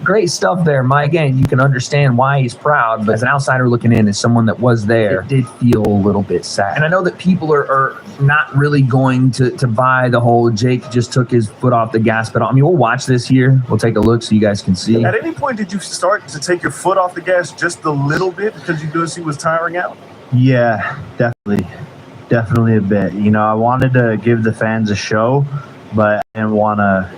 Great stuff there, Mike. Again, you can understand why he's proud, but as an outsider looking in, as someone that was there, it did feel a little bit sad. And I know that people are not really going to buy the whole Jake just took his foot off the gas pedal. I mean, we'll watch this here. We'll take a look so you guys can see. At any point, did you start to take your foot off the gas just a little bit because you noticed he was tiring out? Yeah, definitely a bit. You know, I wanted to give the fans a show, but I didn't want to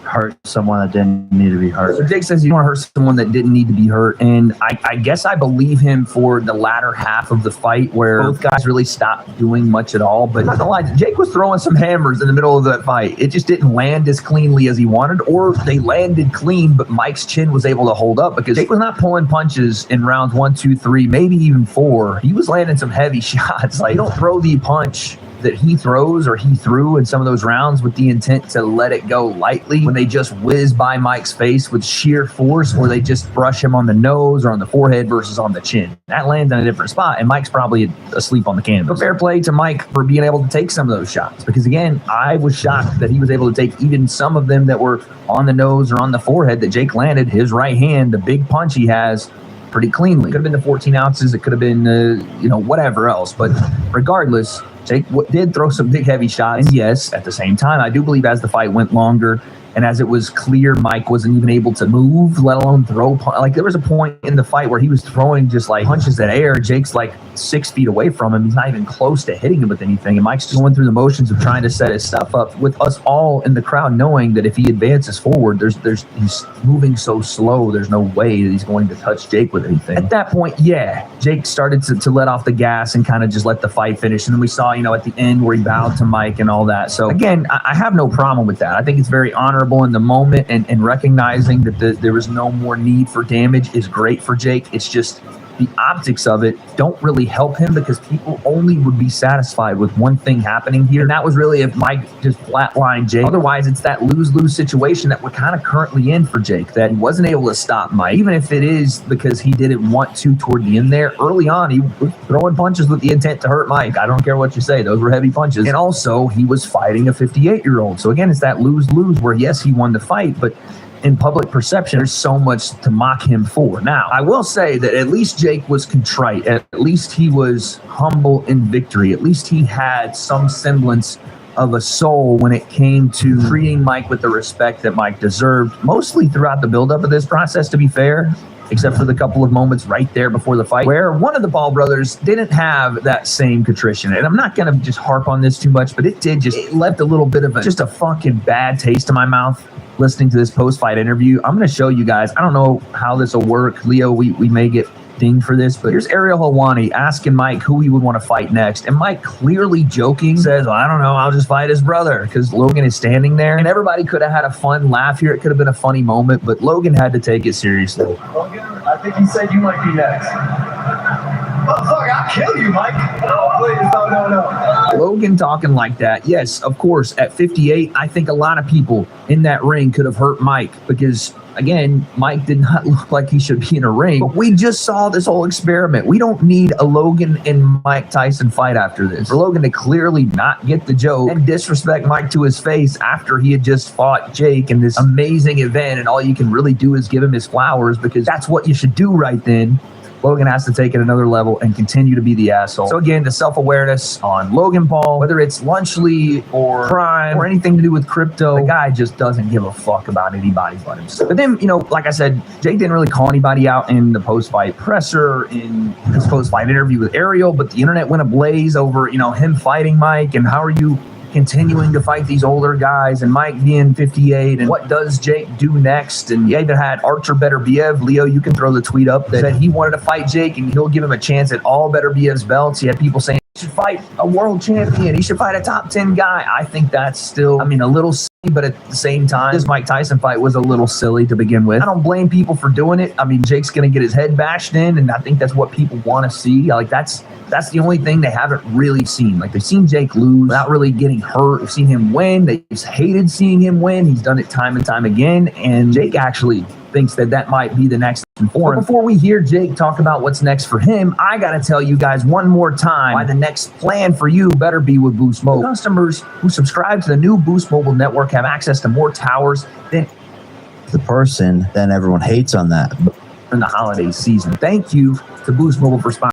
hurt someone that didn't need to be hurt. So Jake says you want to hurt someone that didn't need to be hurt, and I guess I believe him for the latter half of the fight where both guys really stopped doing much at all. But I'm not gonna lie, Jake was throwing some hammers in the middle of that fight. It just didn't land as cleanly as he wanted, or they landed clean, but Mike's chin was able to hold up because Jake was not pulling punches in rounds 1, 2, 3, maybe even 4. He was landing some heavy shots. Like, you don't throw the punch that he throws or he threw in some of those rounds with the intent to let it go lightly when they just whiz by Mike's face with sheer force, or they just brush him on the nose or on the forehead versus on the chin. That lands in a different spot, and Mike's probably asleep on the canvas. But fair play to Mike for being able to take some of those shots, because again, I was shocked that he was able to take even some of them that were on the nose or on the forehead that Jake landed his right hand, the big punch he has, pretty cleanly. Could have been the 14 ounces, it could have been whatever else, but regardless, Jake did throw some big, heavy shots. And yes, at the same time, I do believe as the fight went longer and as it was clear Mike wasn't even able to move, let alone throw. Like, there was a point in the fight where he was throwing just like punches at air. Jake's like 6 feet away from him. He's not even close to hitting him with anything. And Mike's just going through the motions of trying to set his stuff up, with us all in the crowd knowing that if he advances forward, he's moving so slow, there's no way that he's going to touch Jake with anything. At that point, yeah, Jake started to let off the gas and kind of just let the fight finish. And then we saw, at the end where he bowed to Mike and all that. So again, I have no problem with that. I think it's very honorable in the moment, and recognizing that there was no more need for damage is great for Jake. It's just the optics of it don't really help him, because people only would be satisfied with one thing happening here, and that was really if Mike just flatlined Jake. Otherwise, it's that lose-lose situation that we're kind of currently in for Jake, that he wasn't able to stop Mike, even if it is because he didn't want to toward the end there. Early on, he was throwing punches with the intent to hurt Mike. I don't care what you say, those were heavy punches. And also, he was fighting a 58-year-old. So again, it's that lose-lose where, yes, he won the fight, but in public perception, there's so much to mock him for. Now, I will say that at least Jake was contrite. At least he was humble in victory. At least he had some semblance of a soul when it came to treating Mike with the respect that Mike deserved, mostly throughout the buildup of this process, to be fair, except for the couple of moments right there before the fight where one of the Paul brothers didn't have that same contrition. And I'm not going to just harp on this too much, but it left a little bit of just a fucking bad taste in my mouth listening to this post-fight interview. I'm going to show you guys. I don't know how this will work. Leo, we may get dinged for this, but here's Ariel Helwani asking Mike who he would want to fight next. And Mike, clearly joking, says, well, I don't know, I'll just fight his brother, because Logan is standing there. And everybody could have had a fun laugh here. It could have been a funny moment, but Logan had to take it seriously. Logan, I think he said you might be next. Motherfucker, I'll kill you, Mike. No, please, no. Logan talking like that. Yes, of course, at 58, I think a lot of people in that ring could have hurt Mike, because again, Mike did not look like he should be in a ring. But we just saw this whole experiment. We don't need a Logan and Mike Tyson fight after this. For Logan to clearly not get the joke and disrespect Mike to his face after he had just fought Jake in this amazing event, and all you can really do is give him his flowers, because that's what you should do right then. Logan has to take it another level and continue to be the asshole. So again, the self-awareness on Logan Paul, whether it's Lunchley or Prime or anything to do with crypto, the guy just doesn't give a fuck about anybody but himself. But then, like I said, Jake didn't really call anybody out in the post-fight presser, in his post-fight interview with Ariel, but the internet went ablaze over, him fighting Mike, and how are you continuing to fight these older guys, and Mike being 58, and what does Jake do next? And you even had Artur Beterbiev. Leo, you can throw the tweet up that said he wanted to fight Jake and he'll give him a chance at all Beterbiev's belts. You had people saying he should fight a world champion, he should fight a top 10 guy. I think that's still, a little silly, but at the same time, this Mike Tyson fight was a little silly to begin with. I don't blame people for doing it. Jake's going to get his head bashed in, and I think that's what people want to see. That's the only thing they haven't really seen. They've seen Jake lose without really getting hurt. They've seen him win. They've hated seeing him win. He's done it time and time again. And Jake actually thinks that might be the next thing for him. But before we hear Jake talk about what's next for him, I got to tell you guys one more time why the next plan for you better be with Boost Mobile. Customers who subscribe to the new Boost Mobile network have access to more towers than the person, then everyone hates on that. in the holiday season. Thank you to Boost Mobile for sponsoring